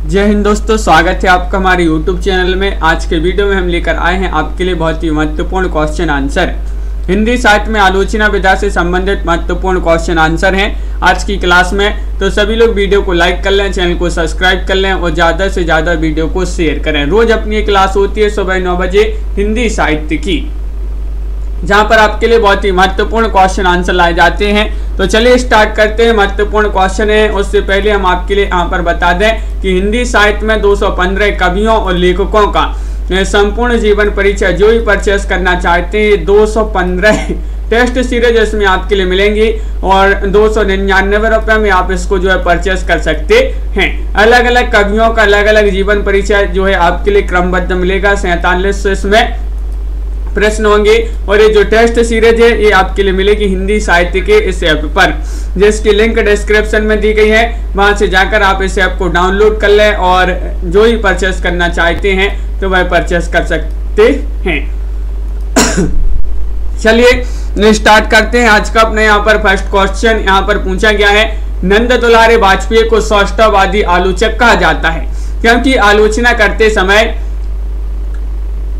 जय हिंद दोस्तों, स्वागत है आपका हमारे YouTube चैनल में। आज के वीडियो में हम लेकर आए हैं आपके लिए बहुत ही महत्वपूर्ण क्वेश्चन आंसर। हिंदी साहित्य में आलोचना विधा से संबंधित महत्वपूर्ण क्वेश्चन आंसर हैं आज की क्लास में। तो सभी लोग वीडियो को लाइक कर लें, चैनल को सब्सक्राइब कर लें और ज़्यादा से ज़्यादा वीडियो को शेयर करें। रोज अपनी क्लास होती है सुबह 9 बजे हिंदी साहित्य की, जहां पर आपके लिए बहुत ही महत्वपूर्ण क्वेश्चन आंसर लाए जाते हैं। तो चलिए स्टार्ट करते हैं। महत्वपूर्ण क्वेश्चन है, उससे पहले हम आपके लिए यहाँ पर बता दें कि हिंदी साहित्य में 215 कवियों और लेखकों का संपूर्ण जीवन परिचय जो भी परचेस करना चाहते हैं 215 टेस्ट सीरीज इसमें आपके लिए मिलेंगी और 299 रुपये में आप इसको जो है परचेस कर सकते हैं। अलग अलग कवियों का अलग अलग जीवन परिचय जो है आपके लिए क्रमबद्ध मिलेगा। 47 इसमें प्रश्न होंगे और ये जो टेस्ट सीरीज है ये आपके लिए मिलेगी हिंदी साहित्य के इस ऐप पर, जिसकी लिंक डिस्क्रिप्शन में दी गई है। वहां से जाकर आप इस ऐप को डाउनलोड कर लें और जो ही परचेस करना चाहते हैं तो वह परचेस कर सकते हैं। चलिए स्टार्ट करते हैं आज का अपने यहाँ पर फर्स्ट क्वेश्चन। यहाँ पर पूछा गया है, नंद दुलारे वाजपेयी को सौष्ठववादी आलोचक कहा जाता है क्योंकि आलोचना करते समय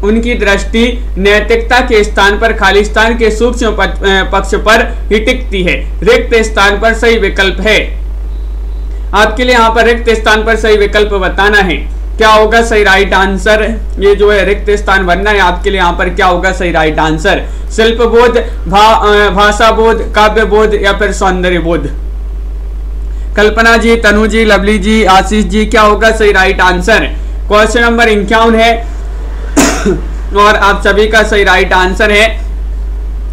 उनकी दृष्टि नैतिकता के स्थान पर खालिस्तान के सूक्ष्म पक्ष पर ही टिकती है। रिक्त स्थान पर सही विकल्प है। आपके लिए यहाँ पर रिक्त स्थान पर सही विकल्प बताना है। क्या होगा सही राइट आंसर? ये जो है रिक्त स्थान बनना है आपके लिए। यहाँ पर क्या होगा सही राइट आंसर? शिल्प बोध, भाषा बोध, काव्य बोध या फिर सौंदर्य बोध? कल्पना जी, तनु जी, लवली जी, आशीष जी, क्या होगा सही राइट आंसर? क्वेश्चन नंबर 51 है और आप सभी का सही राइट आंसर है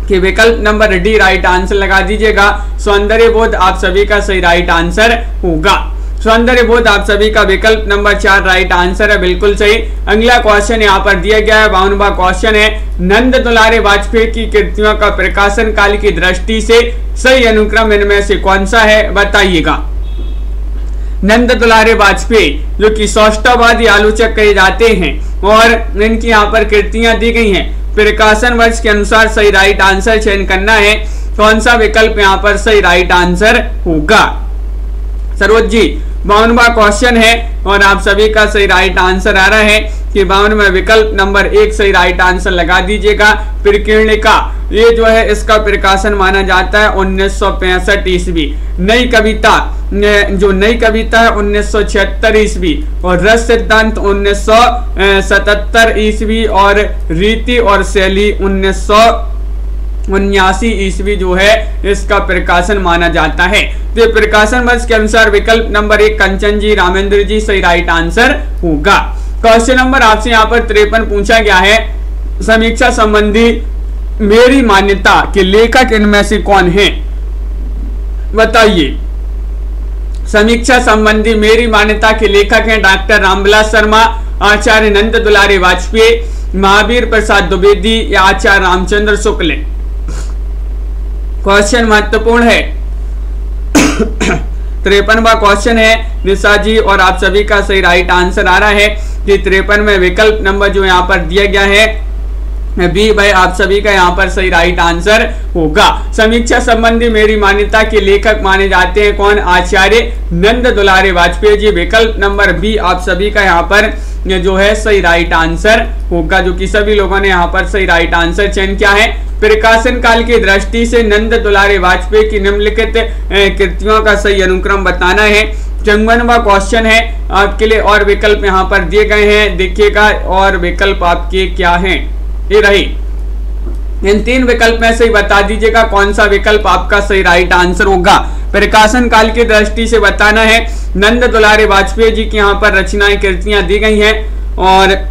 कि विकल्प नंबर डी राइट आंसर लगा दीजिएगा। सौंदर्य बोध आप सभी का सही राइट आंसर होगा। सौंदर्य बोध आप सभी का विकल्प नंबर 4 राइट आंसर है, बिल्कुल सही। अगला क्वेश्चन यहाँ पर दिया गया है, 52वां क्वेश्चन है, नंद दुलारे वाजपेयी की कृतियों का प्रकाशन काल की दृष्टि से सही अनुक्रम इनमें से कौन सा है, बताइएगा। नंद दुलारे वाजपेयी जो कि सौष्ठववादी आलोचक कहे जाते हैं और इनकी यहाँ पर कृतियां दी गई हैं। प्रकाशन वर्ष के अनुसार सही राइट आंसर चयन करना है। कौन सा विकल्प यहाँ पर सही राइट आंसर होगा? सरोज जी, 52वां क्वेश्चन है और आप सभी का सही राइट आंसर आ रहा है कि 52 में विकल्प नंबर 1 सही राइट आंसर लगा दीजिएगा। प्रकीर्णिका ये जो है इसका प्रकाशन माना जाता है 1965 ईस्वी। नई कविता जो नई कविता है 1976 ईस्वी और रस सिद्धांत 1977 ईस्वी और रीति और शैली 1979 ईस्वी जो है इसका प्रकाशन माना जाता है। तो प्रकाशन वर्ष के अनुसार विकल्प नंबर 1 कंचन जी, रामेंद्र जी सही राइट आंसर होगा। क्वेश्चन नंबर आपसे यहाँ पर 53 पूछा गया है, समीक्षा संबंधी मेरी मान्यता के लेखक इनमें से कौन है, बताइए। समीक्षा संबंधी मेरी मान्यता के लेखक हैं डॉक्टर रामविलास शर्मा, आचार्य नंद दुलारे वाजपेयी, महावीर प्रसाद द्विवेदी या आचार्य रामचंद्र शुक्ल। क्वेश्चन महत्वपूर्ण है। 53वां क्वेश्चन है निशा जी और आप सभी का सही राइट आंसर आ रहा है कि 53 में विकल्प नंबर जो यहाँ पर दिया गया है बी भाई आप सभी का यहाँ पर सही राइट आंसर होगा। समीक्षा संबंधी मेरी मान्यता के लेखक माने जाते हैं कौन? आचार्य नंद दुलारे वाजपेयी जी। विकल्प नंबर बी आप सभी का यहाँ पर जो है सही राइट आंसर होगा, जो कि सभी लोगों ने यहाँ पर सही राइट आंसर चयन किया है। प्रकाशन काल की दृष्टि से नंद दुलारे वाजपेयी की निम्नलिखित कृतियों का सही अनुक्रम बताना है। 54वां क्वेश्चन है आपके लिए और विकल्प यहाँ पर दिए गए हैं, देखिएगा और विकल्प आपके क्या हैं, ये रही। इन 3 विकल्प में से ही बता दीजिएगा कौन सा विकल्प आपका सही राइट आंसर होगा। प्रकाशन काल की दृष्टि से बताना है। नंद दुलारे वाजपेयी जी की यहाँ पर रचनाएं कृतियां दी गई हैं और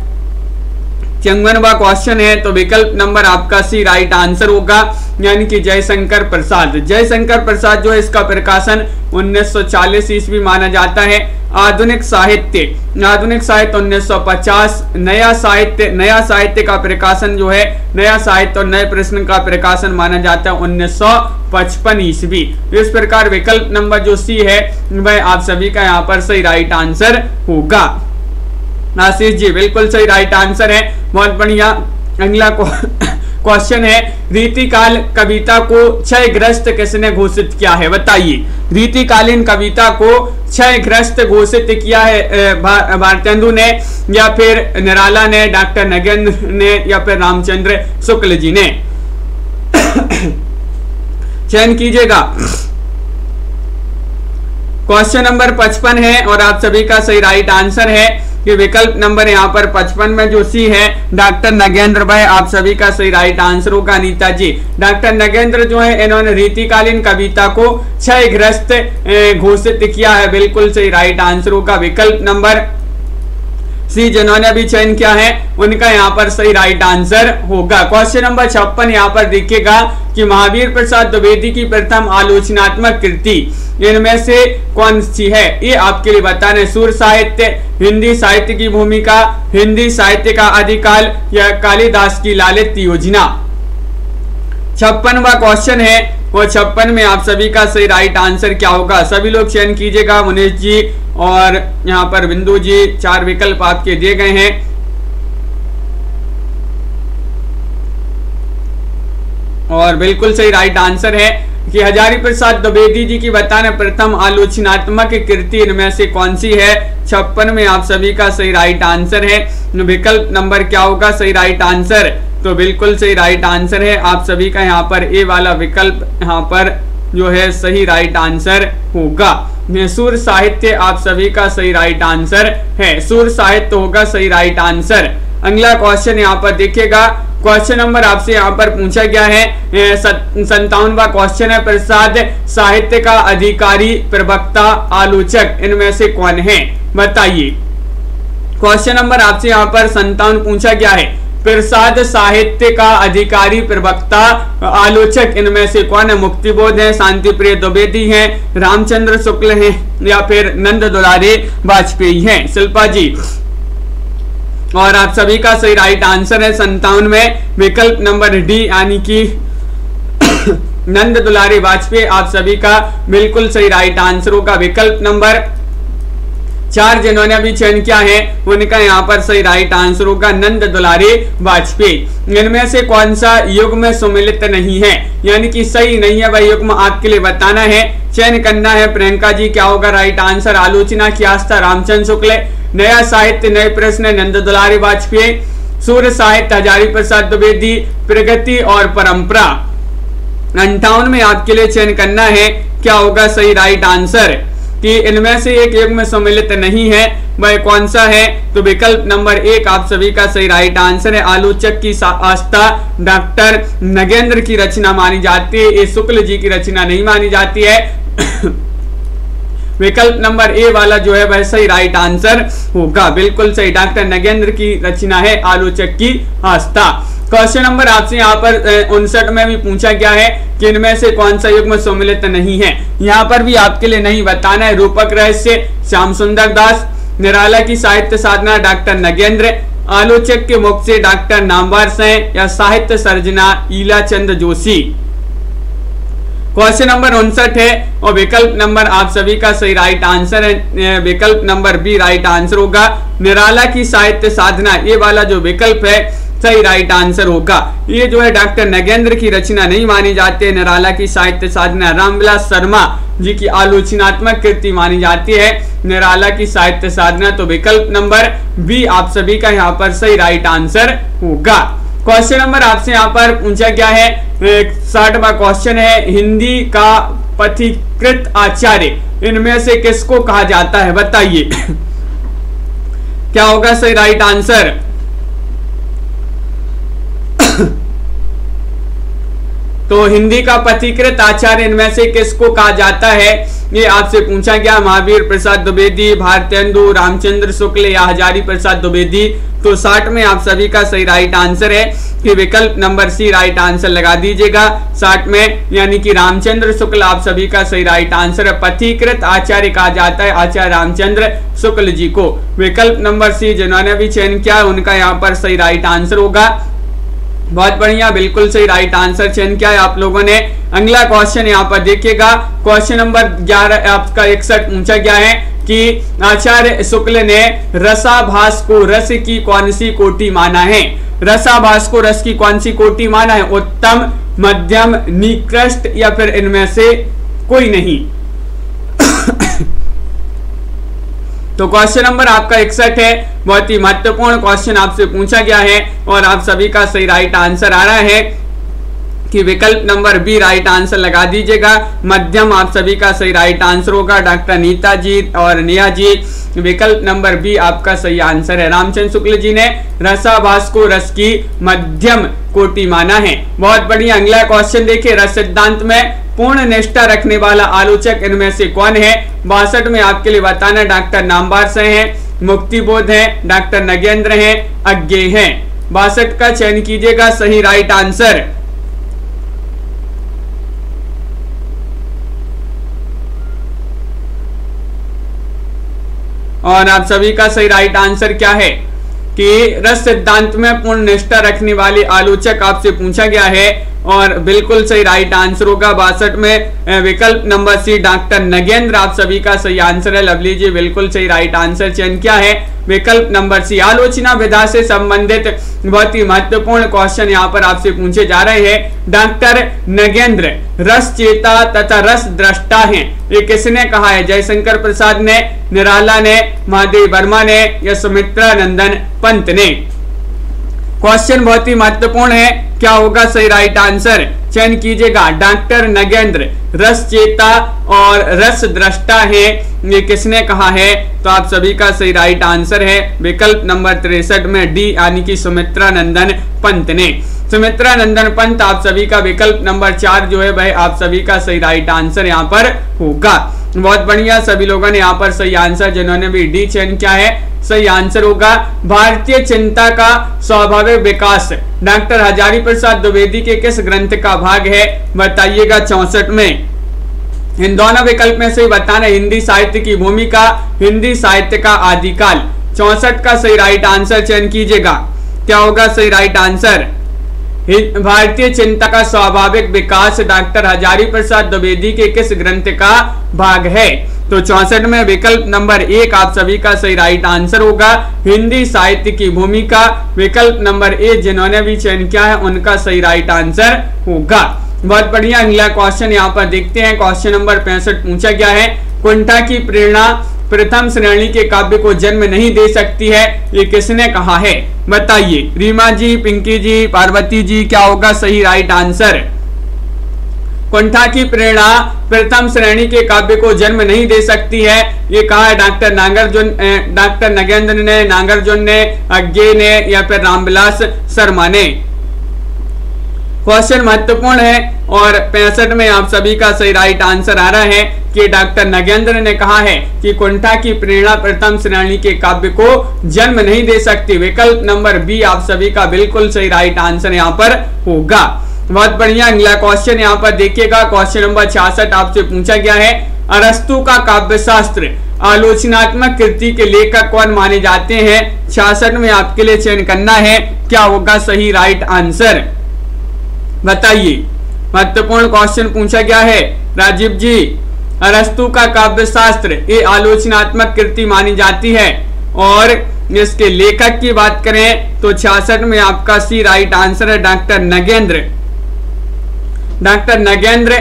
54वां क्वेश्चन है तो विकल्प नंबर आपका सी राइट आंसर होगा, यानी कि जयशंकर प्रसाद। जयशंकर प्रसाद जो है इसका प्रकाशन 1940 ईस्वी माना जाता है। आधुनिक साहित्य 1950। नया साहित्य का प्रकाशन जो है नया साहित्य और नए प्रश्न का प्रकाशन माना जाता है 1955 ईस्वी। इस प्रकार विकल्प नंबर जो सी है वह आप सभी का यहाँ पर सही राइट आंसर होगा। आशीष जी बिल्कुल सही राइट आंसर है, बहुत बढ़िया। अगला क्वेश्चन है, रीतिकाल कविता को क्षयग्रस्त किसने घोषित किया है? बताइए, रीतिकालीन कविता को क्षयग्रस्त घोषित किया है भारतेंदु ने, या फिर निराला ने, डॉक्टर नगेंद्र ने, या फिर रामचंद्र शुक्ल जी ने? चयन कीजिएगा। क्वेश्चन नंबर 55 है और आप सभी का सही राइट आंसर है कि विकल्प नंबर यहाँ पर 55 में जो सी है डॉक्टर नगेंद्र भाई, आप सभी का सही राइट आंसर होगा। अनीता जी, डॉक्टर नगेंद्र जो है इन्होंने रीतिकालीन कविता को क्षयग्रस्त घोषित किया है, बिल्कुल सही राइट आंसर होगा। विकल्प नंबर सी जिन्होंने भी चयन किया है उनका यहाँ पर सही राइट आंसर होगा। क्वेश्चन नंबर 56 यहाँ पर देखिएगा कि महावीर प्रसाद द्विवेदी की प्रथम आलोचनात्मक कृति इनमें से कौन सी है? ये आपके लिए बताना है। सूर साहित्य, हिंदी साहित्य की भूमिका, हिंदी साहित्य का आदिकाल, या कालिदास की लालित योजना? 56वां क्वेश्चन है और 56 में आप सभी का सही राइट आंसर क्या होगा? सभी लोग चयन कीजिएगा। मुनीष जी और यहाँ पर बिंदु जी, 4 विकल्प आपके दिए गए हैं। और बिल्कुल सही राइट आंसर है कि हजारी प्रसाद द्विवेदी जी की बताना प्रथम आलोचनात्मक कृति इनमें से कौन सी है? 56 में आप सभी का सही राइट आंसर है। विकल्प नंबर क्या होगा सही राइट आंसर? तो बिल्कुल सही राइट आंसर है आप सभी का यहाँ पर ए वाला विकल्प यहाँ पर जो है सही राइट आंसर होगा। सूर साहित्य आप सभी का सही राइट आंसर है, सूर साहित्य होगा सही राइट आंसर। अगला क्वेश्चन यहाँ पर देखिएगा। क्वेश्चन नंबर आपसे यहाँ पर पूछा गया है 57वां क्वेश्चन है, प्रसाद साहित्य का अधिकारी, प्रवक्ता, आलोचक इनमें से कौन है? बताइए। क्वेश्चन नंबर आपसे यहाँ पर 57 पूछा गया है, प्रसाद साहित्य का अधिकारी, प्रवक्ता, आलोचक इनमें से कौन है? मुक्तिबोध है, शांति प्रिय द्विवेदी है, रामचंद्र शुक्ल है, या फिर नंद दुलारे वाजपेयी हैं? शिल्पा जी, और आप सभी का सही राइट आंसर है 57 में विकल्प नंबर डी, यानी कि नंद दुलारे वाजपेयी आप सभी का बिल्कुल सही राइट आंसर होगा। विकल्प नंबर 4 जिन्होंने अभी चयन किया है उनका यहाँ पर सही राइट आंसर होगा नंद दुलारे वाजपेयी। इनमें से कौन सा युग में सुमिलित नहीं है, यानी कि सही नहीं है वह युग्म आपके लिए बताना है, चयन करना है। प्रियंका जी क्या होगा राइट आंसर? आलोचना की आस्था रामचंद्र शुक्ल, नया साहित्य नए प्रश्न नंद दुलारे वाजपेयी, सूर्य साहित्य हजारी प्रसाद द्विवेदी, प्रगति और परंपरा। 58 में आपके लिए चयन करना है क्या होगा सही राइट आंसर कि इनमें से एक युग में सम्मिलित नहीं है, वह कौन सा है? तो विकल्प नंबर 1 आप सभी का सही राइट आंसर है। आलोचक की आस्था डॉक्टर नगेंद्र की रचना मानी जाती है, ये शुक्ल जी की रचना नहीं मानी जाती है। विकल्प नंबर ए वाला जो है वह सही राइट आंसर होगा, बिल्कुल सही, डॉक्टर नगेंद्र की रचना है आलोचक की आस्था। क्वेश्चन नंबर आपसे यहाँ पर 59 में भी पूछा गया है कि इनमें से कौन सा युग में सम्मिलित नहीं है। यहाँ पर भी आपके लिए नहीं बताना है। रूपक रहस्य श्याम सुंदर दास, निराला की साहित्य साधना डॉक्टर नगेंद्र, आलोचक के मुख से डॉक्टर नामवर सेन, या साहित्य सर्जना ईला चंद जोशी। क्वेश्चन नंबर 59 है और विकल्प नंबर आप सभी का सही राइट आंसर है, विकल्प नंबर बी राइट आंसर होगा। निराला की साहित्य साधना ये वाला जो विकल्प है सही राइट आंसर होगा। ये जो है डॉक्टर नगेंद्र की रचना नहीं मानी जाती है। निराला की साहित्य साधना रामविलास शर्मा जी की आलोचनात्मक कृति मानी जाती है, निराला की साहित्य साधना। तो विकल्प नंबर बी आप सभी का यहाँ पर सही राइट आंसर होगा। क्वेश्चन नंबर आपसे यहाँ पर पूछा गया है 60वां क्वेश्चन है, हिंदी का पथिकृत आचार्य इनमें से किसको कहा जाता है? बताइए क्या होगा सही राइट आंसर? तो हिंदी का पथिकृत आचार्य इनमें से किसको कहा जाता है, ये आपसे पूछा गया। महावीर प्रसाद द्विवेदी, भारतेंदु, रामचंद्र शुक्ल या हजारी प्रसाद द्विवेदी। तो 60 में आप सभी का सही राइट आंसर है कि विकल्प नंबर सी राइट आंसर लगा दीजिएगा 60 में, यानी कि रामचंद्र शुक्ल आप सभी का सही राइट आंसर है। पथिकृत आचार्य कहा जाता है आचार्य रामचंद्र शुक्ल जी को। विकल्प नंबर सी जिन्होंने भी चयन किया उनका यहाँ पर सही राइट आंसर होगा। बहुत बढ़िया, बिल्कुल सही राइट आंसर चयन किया है आप लोगों ने। अगला क्वेश्चन यहाँ पर देखिएगा, क्वेश्चन नंबर 11 आपका 61 पूछा गया है, कि आचार्य शुक्ल ने रसाभास को रस की कौन सी कोटि माना है? रसाभास को रस की कौन सी कोटि माना है? उत्तम, मध्यम, निकृष्ट या फिर इनमें से कोई नहीं। तो क्वेश्चन नंबर आपका 61 है, बहुत ही महत्वपूर्ण क्वेश्चन आपसे पूछा गया है और आप सभी का सही राइट आंसर आ रहा है कि विकल्प नंबर बी राइट आंसर लगा दीजिएगा। मध्यम आप सभी का सही राइट आंसर होगा, डॉक्टर नीता जी और नेहा जी। विकल्प नंबर बी आपका सही आंसर है। रामचंद्र शुक्ल जी ने रसाभास को रस की मध्यम कोटि माना है। बहुत बढ़िया। अगला क्वेश्चन देखिए, रस सिद्धांत में पूर्ण निष्ठा रखने वाला आलोचक इनमें से कौन है? 62 में आपके लिए बताना, डॉक्टर नामवार से हैं, मुक्तिबोध है, डॉक्टर नगेंद्र हैं, अज्ञेय हैं। 62 का चयन कीजिएगा सही राइट आंसर। और आप सभी का सही राइट आंसर क्या है कि रस सिद्धांत में पूर्ण निष्ठा रखने वाले आलोचक आपसे पूछा गया है और बिल्कुल सही राइट आंसर होगा 62 में विकल्प नंबर सी डॉक्टर नगेंद्र आप सभी का सही आंसर है। लवली जी बिल्कुल सही राइट आंसर चयन क्या है? विकल्प नंबर सी। आलोचना विधा से संबंधित बहुत ही महत्वपूर्ण क्वेश्चन यहाँ पर आपसे पूछे जा रहे हैं। डॉक्टर नगेंद्र रस चेता तथा रस दृष्टा हैं, ये किसने कहा है? जयशंकर प्रसाद ने, निराला ने, महादेव वर्मा ने या सुमित्रा नंदन पंत ने? क्वेश्चन बहुत ही महत्वपूर्ण है, क्या होगा सही राइट आंसर? चयन कीजिएगा। डॉक्टर नगेंद्र रस चेता और रस दृष्टा है, ये किसने कहा है? तो आप सभी का सही राइट आंसर है विकल्प नंबर 63 में डी यानी कि सुमित्रा नंदन पंत ने। सुमित्रा नंदन पंत आप सभी का विकल्प नंबर 4 जो है वह आप सभी का सही राइट आंसर यहाँ पर होगा। बहुत बढ़िया, सभी लोगों ने यहाँ पर सही आंसर, जिन्होंने भी डी चयन किया है सही आंसर होगा। भारतीय चिंता का स्वाभाविक विकास डॉक्टर हजारी प्रसाद द्विवेदी के किस ग्रंथ का भाग है? बताइएगा 64 में। इन दोनों विकल्प में से बताना, हिंदी साहित्य की भूमिका, हिंदी साहित्य का आदिकाल। 64 का सही राइट आंसर चयन कीजिएगा, क्या होगा सही राइट आंसर? भारतीय चिंता का स्वाभाविक विकास डॉक्टर हजारी प्रसाद द्विवेदी के किस ग्रंथ का भाग है? तो 64 में विकल्प नंबर 1 आप सभी का सही राइट आंसर होगा, हिंदी साहित्य की भूमिका। विकल्प नंबर 1 जिन्होंने भी चयन किया है उनका सही राइट आंसर होगा। बहुत बढ़िया। अगला क्वेश्चन यहाँ पर देखते हैं, क्वेश्चन नंबर 65 पूछा गया है, कुंठा की प्रेरणा प्रथम श्रेणी के काव्य को जन्म नहीं दे सकती है, ये किसने कहा है? बताइए रीमा जी, पिंकी जी, पार्वती जी, क्या होगा सही राइट आंसर? कुंठा की प्रेरणा प्रथम श्रेणी के काव्य को जन्म नहीं दे सकती है, ये कहा है डॉक्टर नगेंद्र ने, नागार्जुन ने, अज्ञेय ने या फिर रामविलास शर्मा ने? क्वेश्चन महत्वपूर्ण है और 65 में आप सभी का सही राइट आंसर आ रहा है कि डॉक्टर नगेंद्र ने कहा है कि कुंठा की प्रेरणा प्रथम श्रेणी के काव्य को जन्म नहीं दे सकती। विकल्प नंबर बी आप सभी का बिल्कुल सही राइट आंसर यहाँ पर होगा। बहुत बढ़िया। अगला क्वेश्चन यहाँ पर देखिएगा, क्वेश्चन नंबर 66 आपसे पूछा गया है, अरस्तु का काव्य शास्त्र आलोचनात्मक कृति के लेखक कौन माने जाते हैं? 66 में आपके लिए चयन करना है, क्या होगा सही राइट आंसर? बताइए, महत्वपूर्ण क्वेश्चन पूछा गया है। राजीव जी, अरस्तु का काव्य शास्त्र ये आलोचनात्मक कृति मानी जाती है और इसके लेखक की बात करें तो 66 में आपका सी राइट आंसर है डॉक्टर नगेंद्र। डॉक्टर नगेंद्र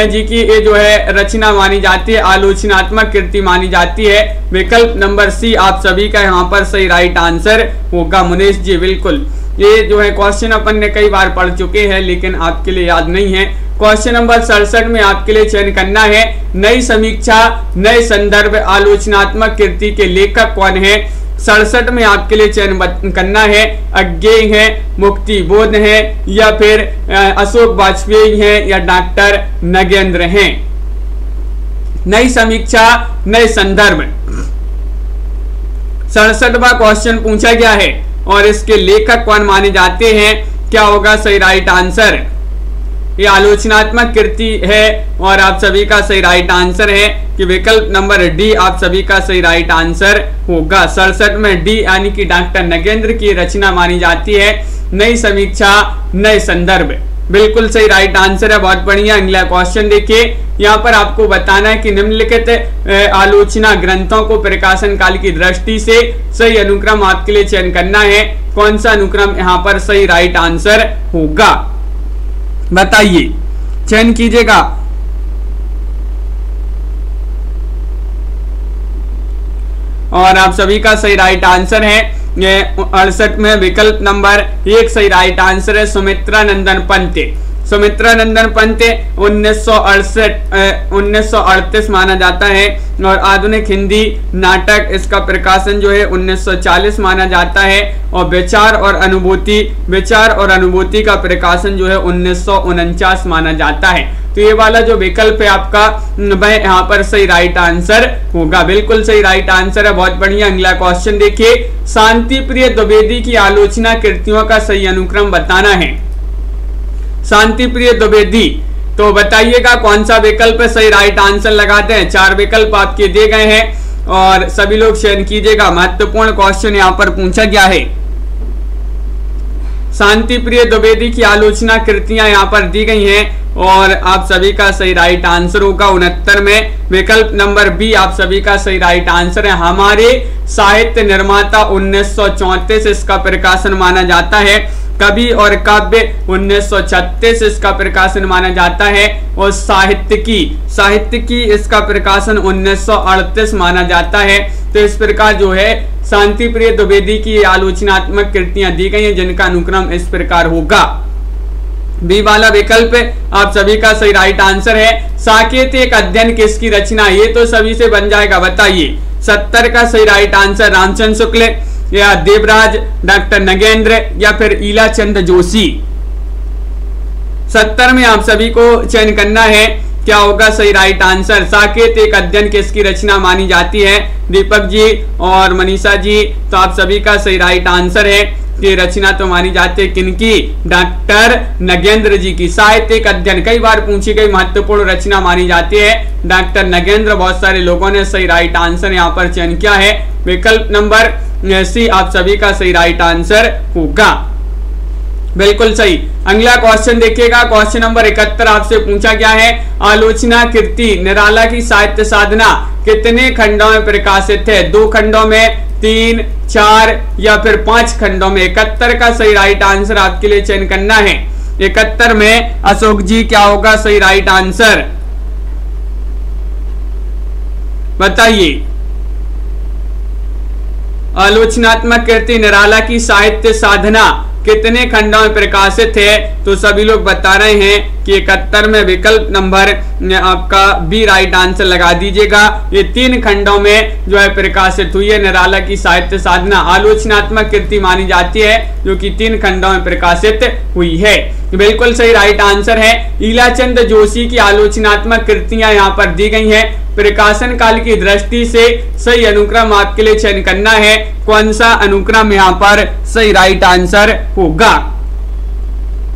जी की ये जो है रचना मानी जाती है, आलोचनात्मक कृति मानी जाती है। विकल्प नंबर सी आप सभी का यहाँ पर सही राइट आंसर होगा। मुनेश जी बिल्कुल, ये जो है क्वेश्चन अपन ने कई बार पढ़ चुके हैं लेकिन आपके लिए याद नहीं है। क्वेश्चन नंबर 67 में आपके लिए चयन करना है, नई समीक्षा, नए संदर्भ आलोचनात्मक कृति के लेखक कौन है? 67 में आपके लिए चयन करना है, अज्ञेय है, मुक्तिबोध है या फिर अशोक वाजपेयी है या डॉक्टर नगेंद्र हैं? नई समीक्षा, नए संदर्भ 67वां क्वेश्चन पूछा गया है और इसके लेखक कौन माने जाते हैं? क्या होगा सही राइट आंसर? ये आलोचनात्मक कृति है और आप सभी का सही राइट आंसर है कि विकल्प नंबर डी आप सभी का सही राइट आंसर होगा। 67 में डी यानी कि डॉक्टर नगेंद्र की रचना मानी जाती है, नई समीक्षा, नए संदर्भ। बिल्कुल सही राइट आंसर है, बहुत बढ़िया। अगला क्वेश्चन देखिए, यहाँ पर आपको बताना है कि निम्नलिखित आलोचना ग्रंथों को प्रकाशन काल की दृष्टि से सही अनुक्रम आपके लिए चयन करना है। कौन सा अनुक्रम यहाँ पर सही राइट आंसर होगा, बताइए, चयन कीजिएगा। और आप सभी का सही राइट आंसर है 68 में विकल्प नंबर 1 सही राइट आंसर है, सुमित्रा नंदन पंत। सुमित्रा नंदन पंत 1938 माना जाता है और आधुनिक हिंदी नाटक इसका प्रकाशन जो है 1940 माना जाता है और विचार और अनुभूति का प्रकाशन जो है 1949 माना जाता है। तो ये वाला जो विकल्प है आपका वह यहाँ पर सही राइट आंसर होगा, बिल्कुल सही राइट आंसर है, बहुत बढ़िया। अगला क्वेश्चन देखिए, शांति प्रिय द्विवेदी की आलोचना कृतियों का सही अनुक्रम बताना है। शांति प्रिय द्विवेदी, तो बताइएगा कौन सा विकल्प सही राइट आंसर लगाते हैं। 4 विकल्प आपके दिए गए हैं और सभी लोग चयन कीजिएगा। महत्वपूर्ण क्वेश्चन यहाँ पर पूछा गया है। शांति प्रिय द्विवेदी की आलोचना कृतियां यहाँ पर दी गई हैं और आप सभी का सही राइट आंसर होगा 69 में विकल्प नंबर बी आप सभी का सही राइट आंसर है। हमारे साहित्य निर्माता 1934 इसका प्रकाशन माना जाता है। कवि और काव्य 1936 इसका प्रकाशन माना जाता है और साहित्य की इसका प्रकाशन 1938 माना जाता है। तो इस प्रकार जो है शांति प्रिय द्विवेदी की आलोचनात्मक कृतियां दी गई हैं जिनका अनुक्रम इस प्रकार होगा। बी वाला विकल्प आप सभी का सही राइट आंसर है। साकेत एक अध्ययन किसकी रचना, ये तो सभी से बन जाएगा, बताइए। 70 का सही राइट आंसर रामचंद्र शुक्ल या देवराज, डॉक्टर नगेंद्र या फिर ईलाचंद जोशी। 70 में आप सभी को चयन करना है, क्या होगा सही राइट आंसर। साकेत एक अध्ययन किसकी रचना मानी जाती है, दीपक जी और मनीषा जी, तो आप सभी का सही राइट आंसर है कि रचना तो मानी जाती है किनकी, डॉक्टर नगेंद्र जी की। साहित्य एक अध्ययन कई बार पूछी गई महत्वपूर्ण रचना मानी जाती है डॉक्टर नगेंद्र। बहुत सारे लोगों ने सही राइट आंसर यहाँ पर चयन किया है, विकल्प नंबर सी आप सभी का सही राइट आंसर होगा, बिल्कुल सही। अगला क्वेश्चन देखिएगा, क्वेश्चन नंबर 71 आपसे पूछा गया है, आलोचना कृति निराला की साहित्य साधना कितने खंडों में प्रकाशित है, 2 खंडों में, 3, 4 या फिर 5 खंडों में। 71 का सही राइट आंसर आपके लिए चयन करना है। 71 में अशोक जी क्या होगा सही राइट आंसर, बताइए। आलोचनात्मक कृति निराला की साहित्य साधना कितने खंडों में प्रकाशित है, तो सभी लोग बता रहे हैं कि 71 में विकल्प नंबर आपका बी राइट आंसर लगा दीजिएगा। ये 3 खंडों में जो है प्रकाशित हुई है निराला की साहित्य साधना, आलोचनात्मक कृति मानी जाती है जो कि 3 खंडों में प्रकाशित हुई है, बिल्कुल सही राइट आंसर है। ईलाचंद जोशी की आलोचनात्मक कृतियां यहाँ पर दी गई हैं। प्रकाशन काल की दृष्टि से सही अनुक्रम आपके लिए चयन करना है, कौन सा अनुक्रम यहाँ पर सही राइट आंसर होगा,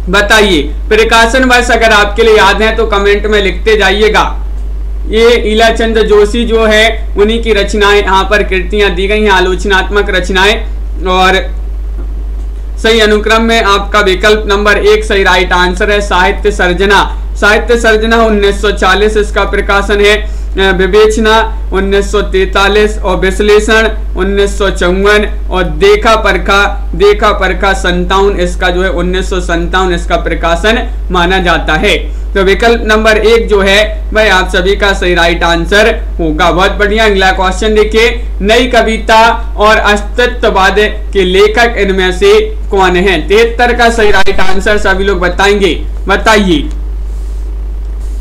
बताइए। प्रकाशन वर्ष अगर आपके लिए याद है तो कमेंट में लिखते जाइएगा। ये ईलाचंद जोशी जो है उन्हीं की रचनाएं यहाँ पर कृतियां दी गई हैं, आलोचनात्मक रचनाएं, और सही अनुक्रम में आपका विकल्प नंबर 1 सही राइट आंसर है। साहित्य सर्जना 1940 इसका प्रकाशन है, विवेचना 1943 और विश्लेषण 1954 और देखा परखा 57 इसका जो है 1957 इसका प्रकाशन माना जाता है। तो विकल्प नंबर 1 जो है वह आप सभी का सही राइट आंसर होगा, बहुत बढ़िया। अगला क्वेश्चन देखिए, नई कविता और अस्तित्ववाद के लेखक इनमें से कौन है। 73 का सही राइट आंसर सभी लोग बताएंगे, बताइए।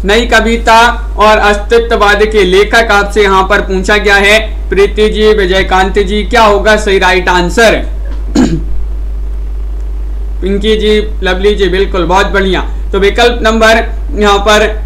नई कविता और अस्तित्ववाद के लेखक आपसे यहाँ पर पूछा गया है। प्रीति जी, विजयकांत जी, क्या होगा सही राइट आंसर। पिंकी जी, लवली जी, बिल्कुल बहुत बढ़िया। तो विकल्प नंबर यहाँ पर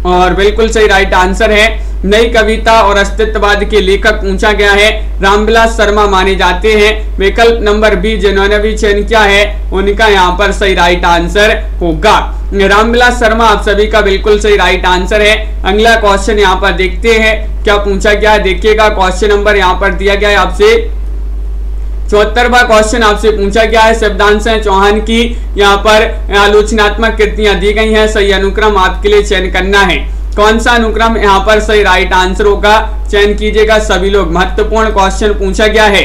और बिल्कुल सही राइट आंसर है। नई कविता और अस्तित्ववाद के लेखक पूछा गया है, रामविलास शर्मा माने जाते हैं। विकल्प नंबर बी जिन्होंने भी चयन किया है उनका यहाँ पर सही राइट आंसर होगा, रामविलास शर्मा आप सभी का बिल्कुल सही राइट आंसर है। अगला क्वेश्चन यहाँ पर देखते हैं क्या पूछा गया है, देखिएगा। क्वेश्चन नंबर यहाँ पर दिया गया है आपसे 74वां क्वेश्चन आपसे पूछा गया है, शब्दांश चौहान की यहाँ पर आलोचनात्मक कृतियां दी गई हैं, सही अनुक्रम आपके लिए चयन करना है। कौन सा अनुक्रम यहाँ पर सही राइट आंसर होगा, चयन कीजिएगा सभी लोग। महत्वपूर्ण क्वेश्चन पूछा गया है।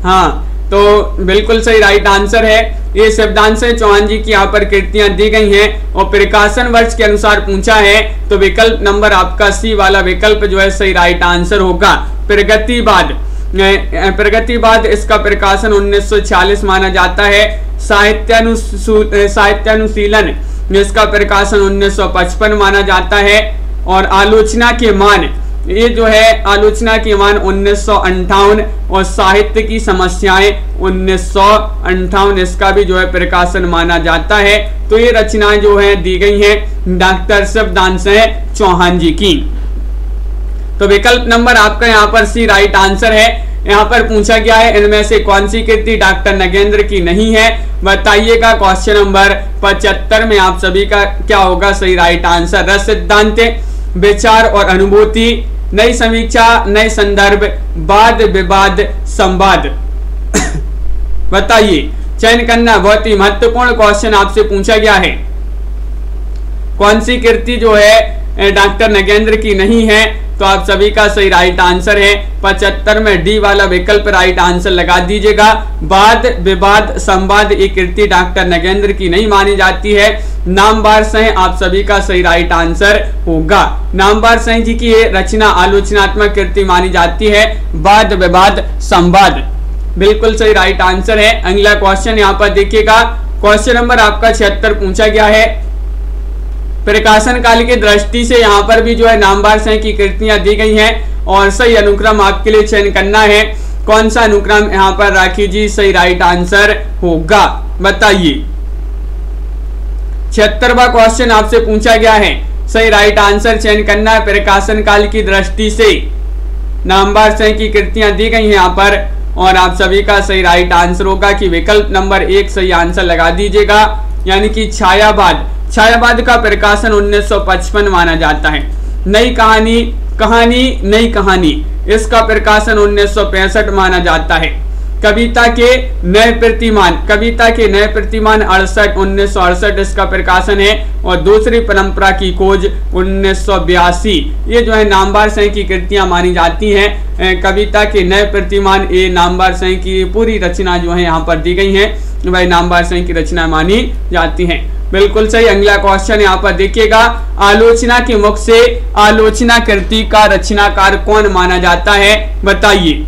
हाँ, तो बिल्कुल सही राइट आंसर है। ये शब्दांश चौहान जी की यहाँ पर कृतियां दी गई हैं और प्रकाशन वर्ष के अनुसार पूछा है, तो विकल्प नंबर आपका सी वाला विकल्प जो है सही राइट आंसर होगा। प्रगतिवाद इसका प्रकाशन 1946 माना जाता है। साहित्यानुशीलन इसका प्रकाशन 1955 माना जाता है। और आलोचना के मान, ये जो है आलोचना के मान 1958 और साहित्य की समस्याएं 1958 इसका भी जो है प्रकाशन माना जाता है। तो ये रचनाएं जो है दी गई हैं डॉक्टर शब्दांश चौहान जी की। तो विकल्प नंबर आपका यहाँ पर सी राइट आंसर है। यहाँ पर पूछा गया है इनमें से कौन सी कृति डॉक्टर नगेंद्र की नहीं है, बताइएगा। क्वेश्चन नंबर 75 में आप सभी का क्या होगा सही राइट आंसर। रस सिद्धांत, विचार और अनुभूति, नई समीक्षा, नए संदर्भ, वाद विवाद, संवाद। बताइए, चयन करना। बहुत ही महत्वपूर्ण क्वेश्चन आपसे पूछा गया है। कौन सी कृति जो है डॉक्टर नगेंद्र की नहीं है, तो आप सभी का सही राइट आंसर है 75 में डी वाला विकल्प राइट आंसर लगा दीजिएगा। वाद विवाद संवाद ये कृति डॉक्टर नगेंद्र की नहीं मानी जाती है। नामवार सह आप सभी का सही राइट आंसर होगा। नामवार सह जी की ये रचना आलोचनात्मक कृति मानी जाती है। वाद विवाद संवाद बिल्कुल सही राइट आंसर है। अगला क्वेश्चन यहाँ पर देखिएगा। क्वेश्चन नंबर आपका 76 पूछा गया है। प्रकाशन काल की दृष्टि से यहाँ पर भी जो है नामवार सह की कृतियां दी गई हैं और सही अनुक्रम आपके लिए चयन करना है। कौन सा अनुक्रम यहाँ पर राखी जी सही राइट आंसर होगा, बताइए। 76वां क्वेश्चन आपसे पूछा गया है, सही राइट आंसर चयन करना है। प्रकाशन काल की दृष्टि से नामवार सह की कृतियां दी गई हैं यहाँ पर और आप सभी का सही राइट आंसर होगा कि विकल्प नंबर 1 सही आंसर लगा दीजिएगा, यानी कि छायावाद। छायावाद का प्रकाशन 1955 माना जाता है। नई कहानी नई कहानी इसका प्रकाशन 1965 माना जाता है। कविता के नए प्रतिमान 1968 इसका प्रकाशन है। और दूसरी परंपरा की खोज 1982 ये जो है नामवार सह की कृतियां मानी जाती हैं। कविता के नए प्रतिमान ये नामवार सह की पूरी रचना जो है यहाँ पर दी गई है, वह नामवार सह की रचना मानी जाती हैं। बिल्कुल सही। अगला क्वेश्चन यहाँ पर देखिएगा। आलोचना के मुख से आलोचना कृति का रचनाकार कौन माना जाता है, बताइए।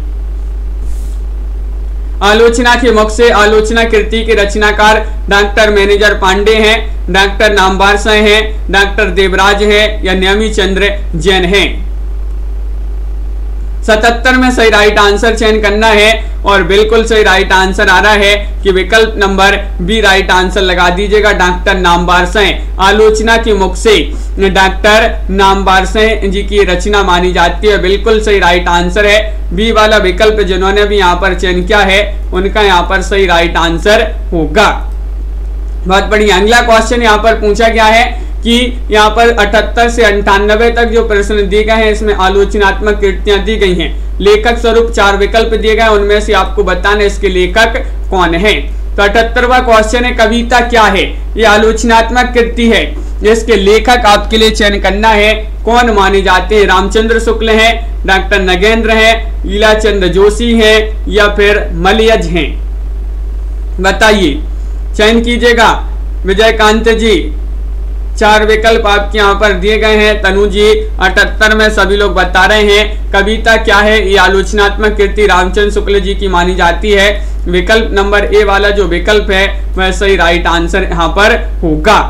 आलोचना के मुख से आलोचना कृति के रचनाकार डॉक्टर मैनेजर पांडे हैं, डॉक्टर नामवार सह हैं, डॉक्टर देवराज हैं या नेमी चंद्र जैन हैं। 77 में सही राइट आंसर चयन करना है और बिल्कुल सही राइट आंसर आ रहा है कि विकल्प नंबर बी राइट आंसर लगा दीजिएगा। डॉक्टर नामवार सह आलोचना के मुख से डॉक्टर नामवार सह जी की रचना मानी जाती है। बिल्कुल सही राइट आंसर है। बी वाला विकल्प जिन्होंने भी यहाँ पर चयन किया है उनका यहाँ पर सही राइट आंसर होगा। बहुत बढ़िया। अगला क्वेश्चन यहाँ पर पूछा गया है कि यहाँ पर 78 से 98 तक जो प्रश्न दिए गए हैं इसमें आलोचनात्मक कृतियां दी गई हैं। लेखक स्वरूप 4 विकल्प दिए गए, उनमें से आपको बताना इसके लेखक कौन है। तो 78वां क्वेश्चन है, कविता क्या है? ये आलोचनात्मक कृति है, इसके लेखक आपके लिए चयन करना है। कौन माने जाते हैं? रामचंद्र शुक्ल हैं, डॉक्टर नगेंद्र हैं, लीलाचंद्र जोशी हैं या फिर मलयज हैं, बताइए, चयन कीजिएगा। विजयकांत जी, 4 विकल्प आपके यहाँ पर दिए गए हैं। तनु जी 78 में सभी लोग बता रहे हैं कविता क्या है? ये आलोचनात्मक कृति रामचंद्र शुक्ल जी की मानी जाती है। विकल्प नंबर ए वाला जो विकल्प है वह सही राइट आंसर यहाँ पर होगा।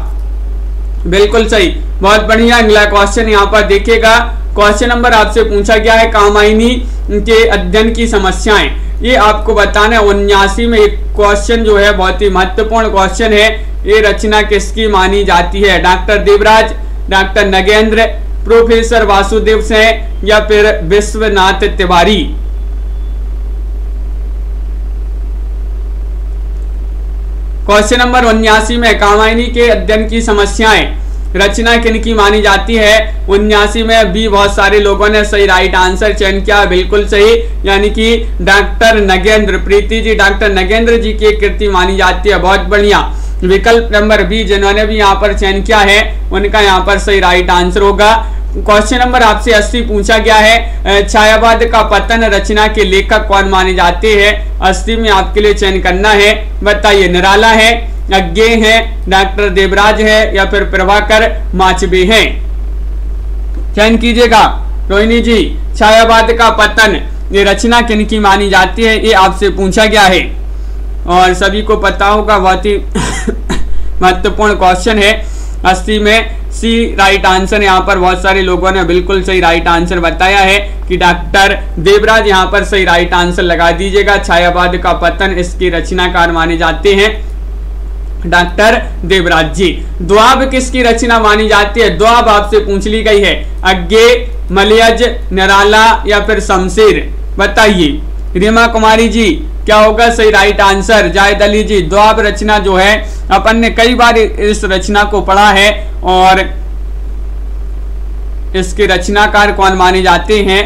बिल्कुल सही, बहुत बढ़िया। अगला क्वेश्चन यहाँ पर देखिएगा। क्वेश्चन नंबर आपसे पूछा गया है कामायनी के अध्ययन की समस्याएं। ये आपको बताना है 79 में एक क्वेश्चन जो है बहुत ही महत्वपूर्ण क्वेश्चन है। ये रचना किसकी मानी जाती है? Doctor Devraj, doctor Nagendra, professor Vasudev Sen या फिर विश्वनाथ तिवारी। क्वेश्चन नंबर 79 में कामायनी के अध्ययन की समस्याएं रचना किनकी मानी जाती है? 79 में भी बहुत सारे लोगों ने सही राइट आंसर चयन किया, बिल्कुल सही, यानी कि डॉक्टर नगेंद्र, प्रीति जी डॉक्टर नगेंद्र जी की कृति मानी जाती है। बहुत बढ़िया। विकल्प नंबर बी जिन्होंने भी यहाँ पर चयन किया है उनका यहाँ पर सही राइट आंसर होगा। क्वेश्चन नंबर आपसे 80 पूछा गया है, छायावाद का पतन रचना के लेखक कौन माने जाते हैं? 80 में आपके लिए चयन करना है, बताइए। निराला है, अज्ञे है, डॉक्टर देवराज है या फिर प्रभाकर माचबे है? चयन कीजिएगा। रोहिणी जी, छायावाद का पतन ये रचना किनकी मानी जाती है? ये आपसे पूछा गया है और सभी को पता होगा, बहुत ही महत्वपूर्ण क्वेश्चन है। 80 में सी राइट आंसर, यहाँ पर बहुत सारे लोगों ने बिल्कुल सही राइट आंसर बताया है कि डॉक्टर देवराज, यहाँ पर सही राइट आंसर लगा दीजिएगा। छायावाद का पतन इसके रचनाकार माने जाते हैं डॉक्टर देवराज जी। द्वाब किसकी रचना मानी जाती है? द्वाब आपसे पूछ ली गई है, अज्ञे, मलयज, निराला या फिर शमशेर? बताइए। रीमा कुमारी जी, क्या होगा सही राइट आंसर? जायद अली जी, द्वाब रचना जो है अपन ने कई बार इस रचना को पढ़ा है और इसके रचनाकार कौन माने जाते हैं?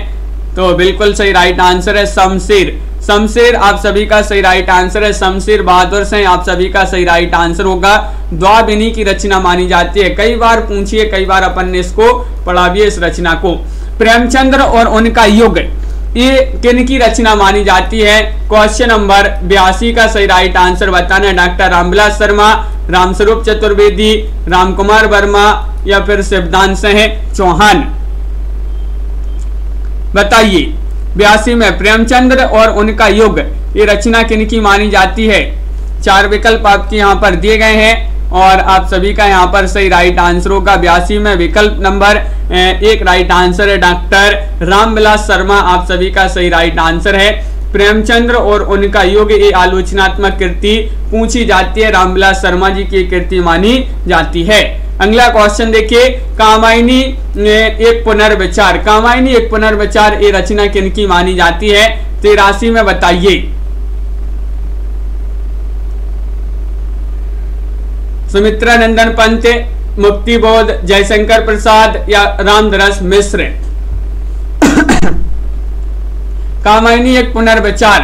तो बिल्कुल सही राइट आंसर है शमशेर। शमशेर आप सभी का सही राइट आंसर है। शमशेर बहादुर से आप सभी का सही राइट आंसर होगा। द्वाब इन्हीं की रचना मानी जाती है। कई बार पूछिए, कई बार अपन ने इसको पढ़ा भी है इस रचना को। प्रेमचंद्र और उनका युग ये किनकी रचना मानी जाती है? क्वेश्चन नंबर 82 का सही राइट आंसर बताना है। डॉक्टर रामविलास शर्मा, रामस्वरूप चतुर्वेदी, रामकुमार वर्मा या फिर शिवदान सिंह चौहान? बताइए। 82 में प्रेमचंद्र और उनका युग ये रचना किनकी मानी जाती है? 4 विकल्प आपके यहाँ पर दिए गए हैं और आप सभी का यहाँ पर सही राइट आंसर होगा। 82 में विकल्प नंबर 1 राइट आंसर है। डॉक्टर रामविलास शर्मा आप सभी का सही राइट आंसर है। प्रेमचंद्र और उनका युग ये आलोचनात्मक कृति पूछी जाती है, रामविलास शर्मा जी की कृति मानी जाती है। अगला क्वेश्चन देखिए, कामायनी एक पुनर्विचार, कामायनी एक पुनर्विचार ये रचना किनकी मानी जाती है? 83 में बताइए। सुमित्रा नंदन पंत, मुक्तिबोध, जयशंकर प्रसाद या रामदरस मिश्र? कामायनी एक पुनर्विचार,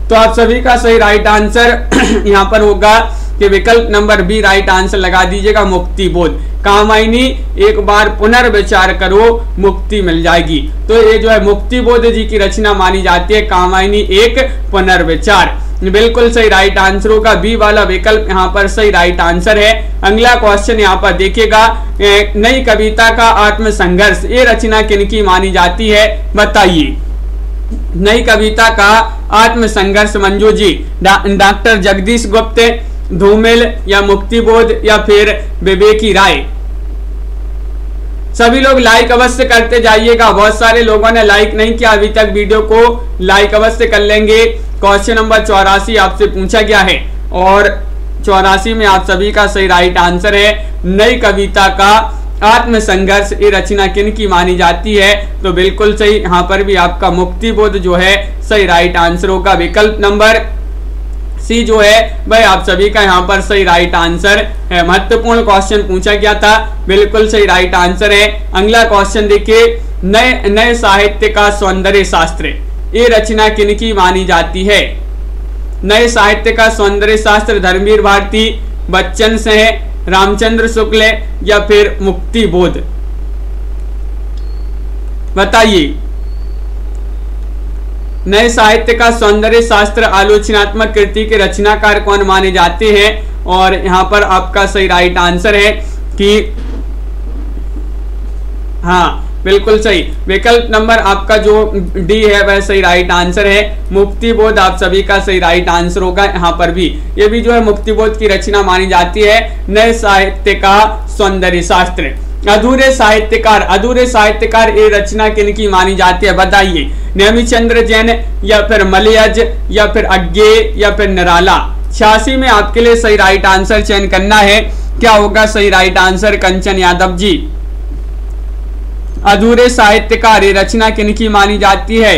तो आप सभी का सही राइट आंसर यहाँ पर होगा कि विकल्प नंबर बी राइट आंसर लगा दीजिएगा, मुक्तिबोध। कामायनी एक बार पुनर्विचार करो, मुक्ति मिल जाएगी। तो ये जो है मुक्तिबोध जी की रचना मानी जाती है, कामायनी एक पुनर्विचार। बिल्कुल सही राइट आंसर होगा, बी वाला विकल्प यहाँ पर सही राइट आंसर है। अगला क्वेश्चन यहाँ पर देखिएगा, नई कविता का आत्मसंघर्ष ये रचना किनकी मानी जाती है? बताइए। नई कविता का आत्मसंघर्ष मंजू जी, डॉक्टर जगदीश गुप्त, धूमिल या मुक्तिबोध या फिर विवेकी राय? सभी लोग लाइक अवश्य करते जाइएगा। बहुत सारे लोगों ने लाइक नहीं किया अभी तक, वीडियो को लाइक अवश्य कर लेंगे। क्वेश्चन नंबर 84 आपसे पूछा गया है और 84 में आप सभी का सही राइट आंसर है, नई कविता का आत्मसंघर्ष ये रचना किनकी मानी जाती है? तो बिल्कुल सही, यहाँ पर भी आपका मुक्तिबोध जो है सही राइट आंसर होगा। विकल्प नंबर सी जो है भाई आप सभी का यहाँ पर सही राइट आंसर है। महत्वपूर्ण क्वेश्चन पूछा गया था, बिल्कुल सही राइट आंसर है। अगला क्वेश्चन देखिए, नए साहित्य का सौंदर्य शास्त्र ये रचना किनकी मानी जाती है? नए साहित्य का सौंदर्य शास्त्र धर्मवीर भारती, बच्चन सिंह, रामचंद्र शुक्ल या फिर मुक्तिबोध? बताइए। नए साहित्य का सौंदर्य शास्त्र आलोचनात्मक कृति के रचनाकार कौन माने जाते हैं? और यहाँ पर आपका सही राइट आंसर है कि हाँ बिल्कुल सही, विकल्प नंबर आपका जो डी है वह सही राइट आंसर है। मुक्तिबोध आप सभी का सही राइट आंसर होगा। यहाँ पर भी ये भी जो है मुक्तिबोध की रचना मानी जाती है, नए साहित्य का सौंदर्य शास्त्र। अधूरे साहित्यकार ये रचना किनकी मानी जाती है? बताइए। नेमिचंद्र जैन या फिर मलयज या फिर अज्ञे या फिर निराला? 86 में आपके लिए सही राइट आंसर चयन करना है। क्या होगा सही राइट आंसर? कंचन यादव जी, अधूरे साहित्यकार ये रचना किनकी मानी जाती है?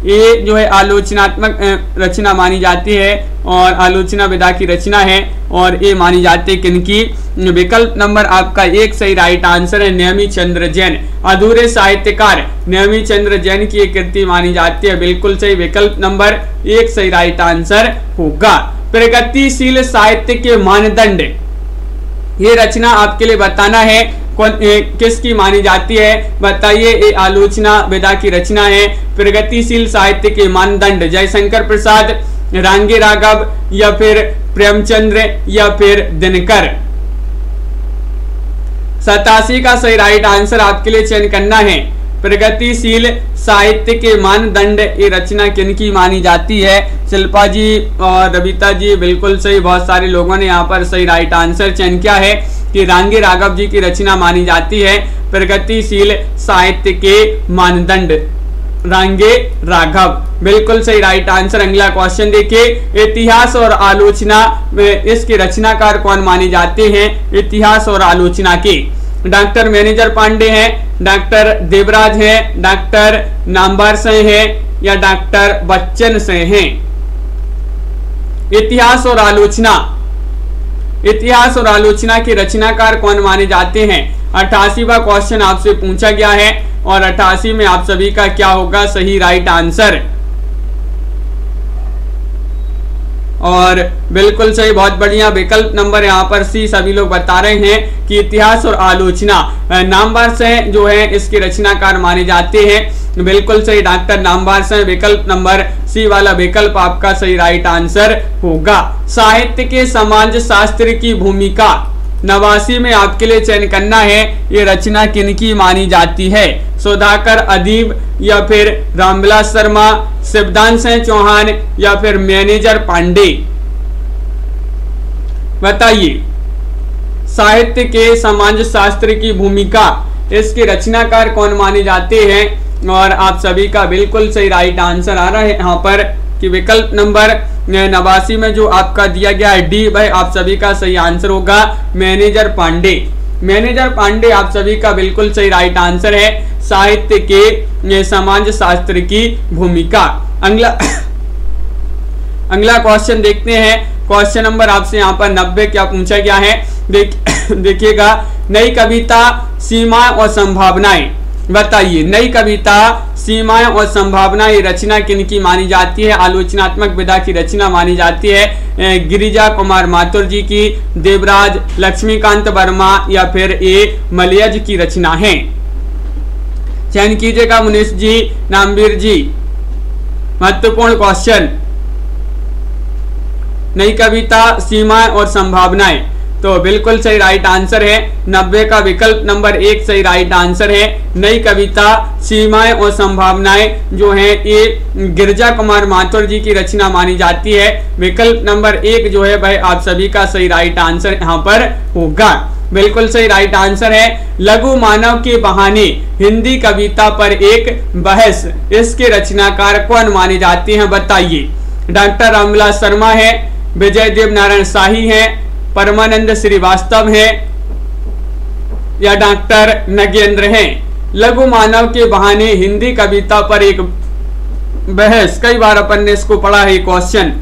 ये जो है आलोचनात्मक रचना मानी जाती है और आलोचना विधा की रचना है और ये मानी जाती है किनकी। विकल्प नंबर आपका 1 सही राइट आंसर है नेमी चंद्र जैन। अधूरे साहित्यकार नेमी चंद्र जैन की एक कृति मानी जाती है, बिल्कुल सही। विकल्प नंबर 1 सही राइट आंसर होगा। प्रगतिशील साहित्य के मानदंड, ये रचना आपके लिए बताना है किसकी मानी जाती है, बताइए। ये आलोचना विधा की रचना है। प्रगतिशील साहित्य के मानदंड, जयशंकर प्रसाद, रांगे राघव या फिर प्रेमचंद्र या फिर दिनकर। 87 का सही राइट आंसर आपके लिए चयन करना है। प्रगतिशील साहित्य के मानदंड, ये रचना किनकी मानी जाती है। शिल्पा जी और रविता जी बिल्कुल सही, बहुत सारे लोगों ने यहाँ पर सही राइट आंसर चयन किया है कि रांगे राघव जी की रचना मानी जाती है प्रगतिशील साहित्य के मानदंड, रांगे राघव, बिल्कुल सही राइट आंसर। अगला क्वेश्चन देखिए, इतिहास और आलोचना में इसके रचनाकार कौन माने जाते हैं। इतिहास और आलोचना के डॉक्टर मैनेजर पांडे हैं, डॉक्टर देवराज हैं, डॉक्टर नाम्बार सिंह हैं या डॉक्टर बच्चन सिंह हैं। इतिहास और आलोचना, इतिहास और आलोचना के रचनाकार कौन माने जाते हैं। 88वां क्वेश्चन आपसे पूछा गया है और 88 में आप सभी का क्या होगा सही राइट आंसर। और बिल्कुल सही, बहुत बढ़िया। विकल्प नंबर यहाँ पर सी सभी लोग बता रहे हैं कि इतिहास और आलोचना नामवर से जो है इसके रचनाकार माने जाते हैं, बिल्कुल सही। डॉक्टर नामवर से विकल्प नंबर सी वाला विकल्प आपका सही राइट आंसर होगा। साहित्य के समाज शास्त्र की भूमिका 89 में आपके लिए चयन करना है, ये रचना किनकी मानी जाती है। सुधाकर अदीब या फिर रामविलास शर्मा, शिवदान सिंह चौहान या फिर मैनेजर पांडे, बताइए। साहित्य के समाज शास्त्र की भूमिका, इसके रचनाकार कौन माने जाते हैं और आप सभी का बिल्कुल सही राइट आंसर आ रहा है यहाँ पर कि विकल्प नंबर 89 में जो आपका दिया गया है डी, भाई आप सभी का सही आंसर होगा मैनेजर पांडे। मैनेजर पांडे आप सभी का बिल्कुल सही राइट आंसर है, साहित्य के समाज शास्त्र की भूमिका। अगला क्वेश्चन देखते हैं। क्वेश्चन नंबर आपसे यहाँ पर 90 क्या पूछा गया है, देखिएगा। नई कविता सीमाएं और संभावनाएं, बताइए। नई कविता सीमाएं और संभावनाएं रचना किनकी मानी जाती है। आलोचनात्मक विधा की रचना मानी जाती है गिरिजा कुमार माथुर जी की, देवराज, लक्ष्मीकांत वर्मा या फिर ए मलयज की रचना है। चयन कीजिएगा मुनीष जी, नामवीर जी। महत्वपूर्ण क्वेश्चन, नई कविता सीमाएं और संभावनाएं, तो बिल्कुल सही राइट आंसर है 90 का विकल्प नंबर 1 सही राइट आंसर है। नई कविता सीमाएं और संभावनाएं जो है ये गिरिजा कुमार माथुर जी की रचना मानी जाती है। विकल्प नंबर 1 जो है भाई आप सभी का सही राइट आंसर यहाँ पर होगा, बिल्कुल सही राइट आंसर है। लघु मानव के बहाने हिंदी कविता पर एक बहस, इसके रचनाकार कौन माने जाते हैं, बताइए। डॉक्टर रामविलास शर्मा है, विजय देव नारायण शाही है, परमानंद श्रीवास्तव है या डॉक्टर नगेंद्र हैं। लघु मानव के बहाने हिंदी कविता पर एक बहस, कई बार अपन ने इसको पढ़ा है। क्वेश्चन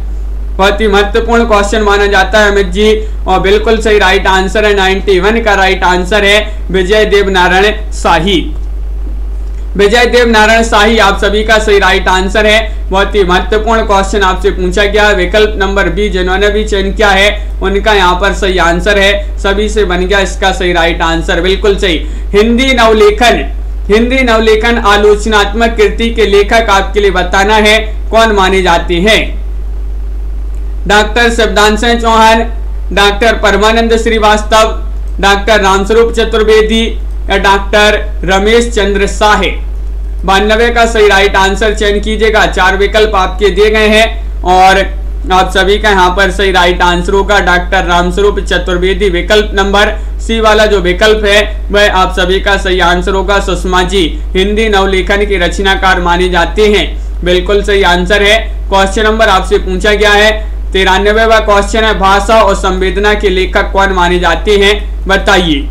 बहुत ही महत्वपूर्ण क्वेश्चन माना जाता है अमित जी, और बिल्कुल सही राइट आंसर है 91 का राइट आंसर है विजय देव नारायण शाही। विजय देव नारायण शाही आप सभी का सही राइट आंसर है। बहुत ही महत्वपूर्ण क्वेश्चन आपसे पूछा गया। विकल्प नंबर बी जिन्होंने भी चयन किया है उनका यहाँ पर सही आंसर है, सभी से बन गया इसका सही राइट आंसर, बिल्कुल सही। हिंदी नवलेखन, हिंदी नवलेखन आलोचनात्मक कृति के लेखक आपके लिए बताना है कौन माने जाते हैं। डॉक्टर शिवदान सिंह चौहान, डॉक्टर परमानंद श्रीवास्तव, डॉक्टर रामस्वरूप चतुर्वेदी या डॉक्टर रमेश चंद्र साहे। 92 का सही राइट आंसर चयन कीजिएगा। 4 विकल्प आपके दिए गए हैं और आप सभी का यहाँ पर सही राइट आंसर होगा डॉक्टर रामस्वरूप चतुर्वेदी। विकल्प नंबर सी वाला जो विकल्प है वह आप सभी का सही आंसर होगा। सुषमा जी हिंदी नवलेखन के रचनाकार माने जाते हैं, बिल्कुल सही आंसर है। क्वेश्चन नंबर आपसे पूछा गया है 93वां क्वेश्चन है, भाषा और संवेदना के लेखक कौन माने जाते हैं, बताइए।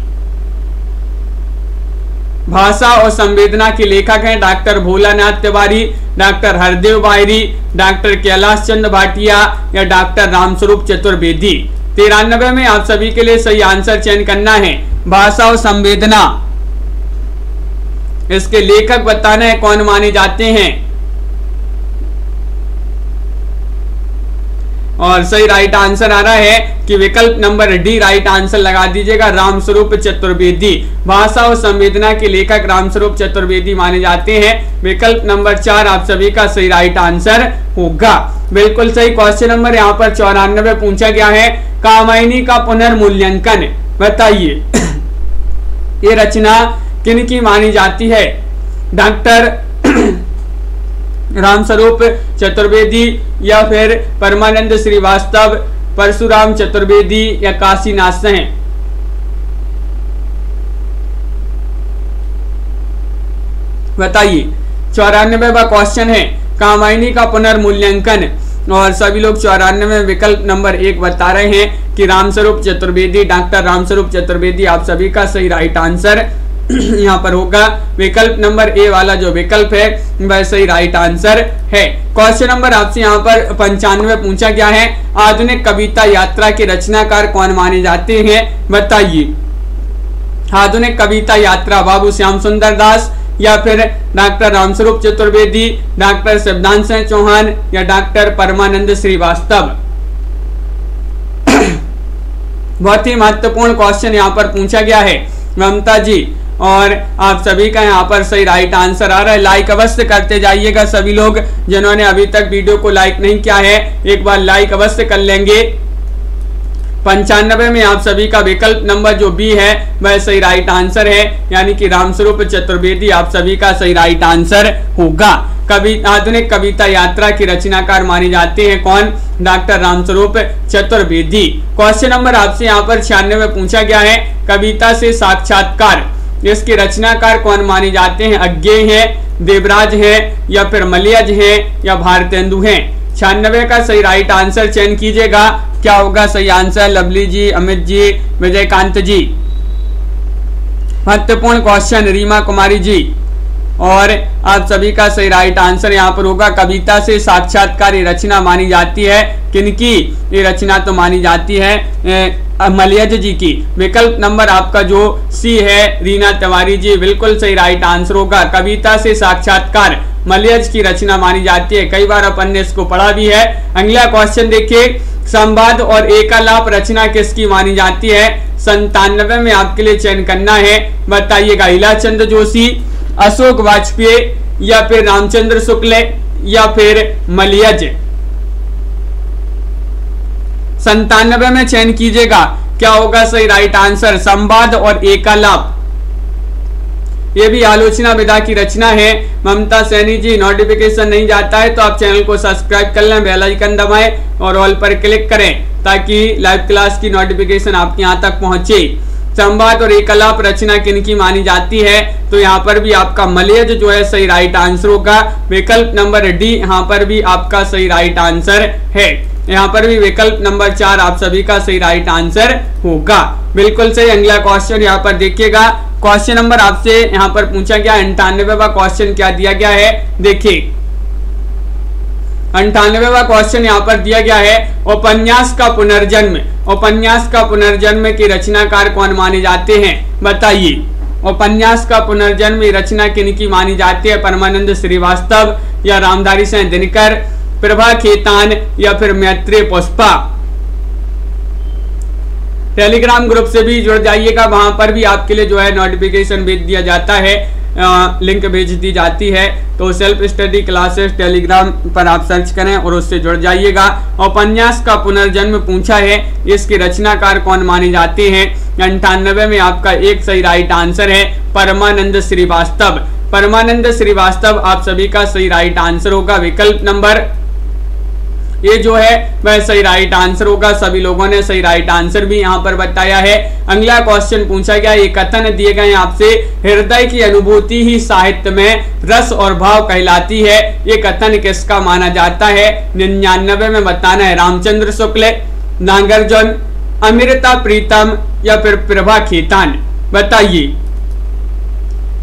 भाषा और संवेदना के लेखक हैं doctor Bholanath Tiwari, doctor Hardev Bahri, doctor Kailash Chandra Bhatia या डॉक्टर रामस्वरूप चतुर्वेदी। 93 में आप सभी के लिए सही आंसर चयन करना है, भाषा और संवेदना। इसके लेखक बताना है कौन माने जाते हैं। और सही राइट आंसर आ रहा है कि विकल्प नंबर डी राइट आंसर लगा दीजिएगा, रामस्वरूप चतुर्वेदी। भाषा और संवेदना के लेखक रामस्वरूप चतुर्वेदी माने जाते हैं। विकल्प नंबर 4 आप सभी का सही राइट आंसर होगा। बिल्कुल सही। क्वेश्चन नंबर यहाँ पर 94 पूछा गया है, कामायनी का पुनर्मूल्यांकन बताइए। ये रचना किन की मानी जाती है? डॉक्टर रामस्वरूप चतुर्वेदी या फिर परमानंद श्रीवास्तव, परशुराम चतुर्वेदी या काशीनाथ सेन? बताइए। 94वां क्वेश्चन है कामायनी का पुनर्मूल्यांकन, और सभी लोग 94 विकल्प नंबर 1 बता रहे हैं कि रामस्वरूप चतुर्वेदी, डॉक्टर रामस्वरूप चतुर्वेदी आप सभी का सही राइट आंसर यहाँ पर होगा। विकल्प नंबर ए वाला जो विकल्प है वह सही राइट आंसर है। क्वेश्चन नंबर आपसे यहाँ पर 95 पूछा गया है, आधुनिक कविता यात्रा के रचनाकार कौन माने जाते हैं? बताइए। आधुनिक कविता यात्रा बाबू श्याम सुंदर दास या फिर डॉक्टर रामस्वरूप चतुर्वेदी, डॉक्टर शिवदान सिंह चौहान या डॉक्टर परमानंद श्रीवास्तव? बहुत ही महत्वपूर्ण क्वेश्चन यहाँ पर पूछा गया है ममता जी, और आप सभी का यहाँ पर सही राइट आंसर आ रहा है। लाइक अवश्य करते जाइएगा सभी लोग, जिन्होंने अभी तक वीडियो को लाइक नहीं किया है एक बार लाइक अवश्य कर लेंगे। 95 में आप सभी का विकल्प नंबर जो बी है वह सही राइट आंसर है, यानी कि रामस्वरूप चतुर्वेदी आप सभी का सही राइट आंसर होगा। आधुनिक कविता यात्रा की रचनाकार माने जाते हैं कौन? Doctor Ramswaroop Chaturvedi. Question number आपसे यहाँ पर 96 में पूछा गया है, कविता से साक्षात्कार, इसके रचनाकार कौन माने जाते हैं? अज्ञेय है, देवराज है या फिर मलयज है या भारतेंदु हैं? 96 का सही राइट आंसर चयन कीजिएगा। क्या होगा सही आंसर? लवली जी, अमित जी, विजयकांत जी। महत्वपूर्ण क्वेश्चन रीमा कुमारी जी, और आप सभी का सही राइट आंसर यहाँ पर होगा, कविता से साक्षात्कार ये रचना मानी जाती है किनकी? ये रचना तो मानी जाती है मलयज जी की। विकल्प नंबर आपका जो सी है रीना तिवारी जी, बिल्कुल सही राइट आंसर होगा। कविता से साक्षात्कार मलयज की रचना मानी जाती है, कई बार अपन ने इसको पढ़ा भी है। अगला क्वेश्चन देखिए, संवाद और एकालाप रचना किसकी मानी जाती है? 97 में आपके लिए चयन करना है, बताइएगा। इलाचंद जोशी, अशोक वाजपेयी या फिर रामचंद्र शुक्ल या फिर मलयज? 97 में चयन कीजिएगा। क्या होगा सही राइट आंसर? संवाद और एकालाप, ये भी आलोचना विधा की रचना है। ममता सैनी जी, नोटिफिकेशन नहीं जाता है तो आप चैनल को सब्सक्राइब कर लें, बेल आइकन दबाएं और ऑल पर क्लिक करें ताकि लाइव क्लास की नोटिफिकेशन आपके यहाँ तक पहुंचे। संवाद और एकालाप रचना किनकी मानी जाती है? तो यहाँ पर भी आपका मलयज जो है सही राइट आंसर होगा। विकल्प नंबर डी यहाँ पर भी आपका सही राइट आंसर है। यहाँ पर भी विकल्प नंबर 4 आप सभी का सही राइट आंसर होगा। बिल्कुल सही। अगला क्वेश्चन यहाँ पर देखिएगा, क्वेश्चन नंबर आपसे यहाँ पर पूछा गया 98वां क्वेश्चन क्या दिया गया है? देखिए 98वां क्वेश्चन यहाँ पर दिया गया है, उपन्यास का पुनर्जन्म, उपन्यास का पुनर्जन्म की रचनाकार कौन माने जाते हैं? बताइए। उपन्यास का पुनर्जन्म रचना किनकी मानी जाती है? परमानंद श्रीवास्तव या रामधारी सिंह दिनकर, प्रभा खेतान या फिर मैत्रेय पुष्पा? टेलीग्राम ग्रुप से भी जुड़ जाइएगा, वहां पर भी आपके लिए जो है नोटिफिकेशन भेज दिया जाता है, लिंक भेज दी जाती है। तो सेल्फ स्टडी क्लासेस टेलीग्राम पर आप सर्च करें और उससे जुड़ जाइएगा। उपन्यास का पुनर्जन्म पूछा है, इसके रचनाकार कौन माने जाते हैं? 98 में आपका एक सही राइट आंसर है, परमानंद श्रीवास्तव। परमानंद श्रीवास्तव आप सभी का सही राइट आंसर होगा। विकल्प नंबर ये जो है वह सही राइट आंसर होगा। सभी लोगों ने सही राइट आंसर भी यहाँ पर बताया है। अगला क्वेश्चन पूछा गया, ये कथन दिए गए आपसे, हृदय की अनुभूति ही साहित्य में रस और भाव कहलाती है, ये कथन किसका माना जाता है? 99 में बताना है। रामचंद्र शुक्ल, नागार्जुन, अमृता प्रीतम या फिर प्रभा खेतान? बताइए।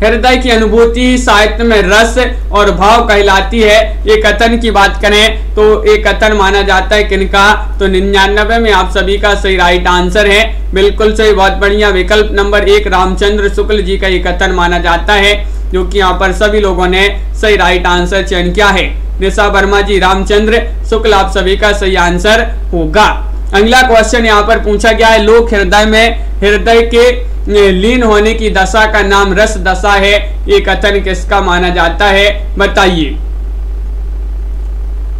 हृदय की अनुभूति साहित्य में रस और भाव कहलाती है। ये कथन की बात करें तो ये कथन माना जाता है किनका, तो 99 में आप सभी का सही राइट आंसर है, बिल्कुल सही, बहुत बढ़िया। विकल्प नंबर 1 रामचंद्र शुक्ल जी का ये कथन माना जाता है, जो कि यहाँ पर सभी लोगों ने सही राइट आंसर चयन किया है। निशा वर्मा जी, रामचंद्र शुक्ल आप सभी का सही आंसर होगा। अगला क्वेश्चन यहाँ पर पूछा गया है, लोक हृदय में हृदय के लीन होने की दशा का नाम रस दशा है, ये कथन किसका माना जाता है, बताइए।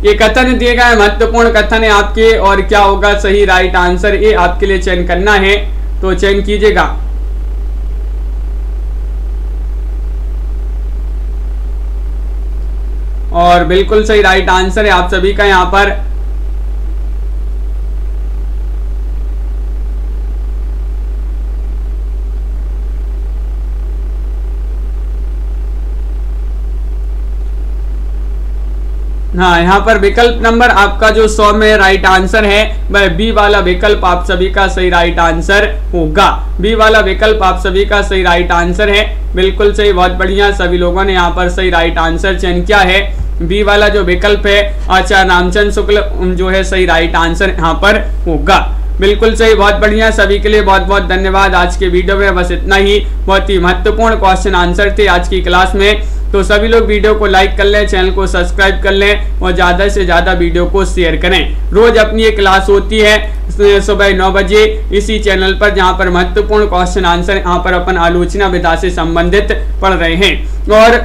ये कथन दिए गए महत्वपूर्ण कथन है आपके, और क्या होगा सही राइट आंसर, ये आपके लिए चयन करना है, तो चयन कीजिएगा। और बिल्कुल सही राइट आंसर है आप सभी का यहाँ पर। हाँ, यहाँ पर विकल्प नंबर आपका जो 100 में राइट आंसर है वह बी वाला विकल्प आप सभी का सही राइट आंसर होगा। बी वाला विकल्प आप सभी का सही राइट आंसर है, बिल्कुल सही, बहुत बढ़िया। सभी लोगों ने यहाँ पर सही राइट आंसर चयन किया है। बी वाला जो विकल्प है आचार्य रामचंद्र शुक्ल जो है सही राइट आंसर यहाँ पर होगा, बिल्कुल सही, बहुत बढ़िया। सभी के लिए बहुत बहुत धन्यवाद। आज के वीडियो में बस इतना ही, बहुत ही महत्वपूर्ण क्वेश्चन आंसर थे आज की क्लास में। तो सभी लोग वीडियो को लाइक कर लें, चैनल को सब्सक्राइब कर लें और ज़्यादा से ज़्यादा वीडियो को शेयर करें। रोज अपनी ये क्लास होती है सुबह 9 बजे इसी चैनल पर, जहाँ पर महत्वपूर्ण क्वेश्चन आंसर यहाँ पर अपन आलोचना विधा से संबंधित पढ़ रहे हैं। और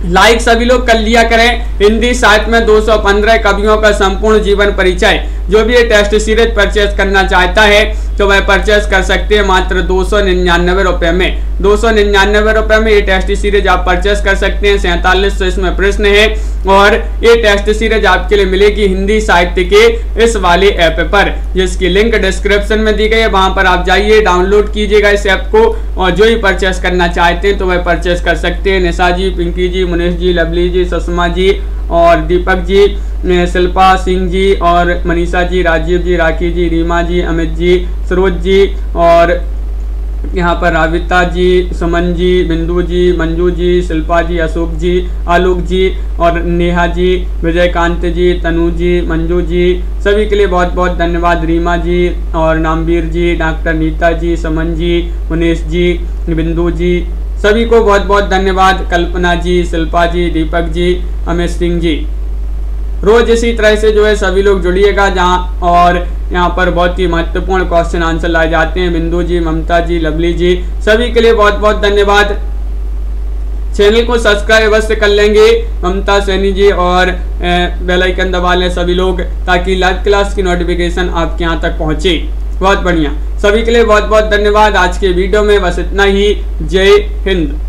लाइक सभी लोग कर लिया करें। हिंदी साहित्य में 215 कवियों का संपूर्ण जीवन परिचय, जो भी ये टेस्ट सीरीज परचेज करना चाहता है तो वह परचेज कर सकते हैं मात्र 299 रुपए में। 299 रुपए में ये टेस्ट सीरीज आप परचेज कर सकते हैं। 47 इसमें प्रश्न है और ये टेस्ट सीरीज आपके लिए मिलेगी हिंदी साहित्य के इस वाले ऐप पर, जिसकी लिंक डिस्क्रिप्शन में दी गई है। वहां पर आप जाइए, डाउनलोड कीजिएगा इस ऐप को और जो ही परचेज करना चाहते हैं तो वह परचेज कर सकते हैं। निशा जी, पिंकी जी, मुनीष जी, लवली जी, सुषमा जी और दीपक जी, शिल्पा सिंह जी और मनीषा जी, राजीव जी, राखी जी, रीमा जी, अमित जी, सरोज जी और यहाँ पर राविता जी, सुमन जी, बिंदु जी, मंजू जी, शिल्पा जी, अशोक जी, आलोक जी और नेहा जी, विजयकांत जी, तनु जी, मंजू जी, सभी के लिए बहुत बहुत धन्यवाद। रीमा जी और नामवीर जी, डॉक्टर नीता जी, सुमन जी, मुनीष जी, बिंदु जी, सभी को बहुत बहुत धन्यवाद। कल्पना जी, शिल्पा जी, दीपक जी, अमित सिंह जी। रोज इसी तरह से जो है सभी लोग जुड़िएगा जहाँ, और यहाँ पर बहुत ही महत्वपूर्ण क्वेश्चन आंसर लाए जाते हैं। बिंदु जी, ममता जी, लवली जी, सभी के लिए बहुत बहुत धन्यवाद। चैनल को सब्सक्राइब अवश्य कर लेंगे ममता सैनी जी और बेल आइकन दबा लें सभी लोग, ताकि लाइव क्लास की नोटिफिकेशन आपके यहाँ तक पहुँचे। बहुत बढ़िया, सभी के लिए बहुत बहुत धन्यवाद। आज के वीडियो में बस इतना ही। जय हिंद।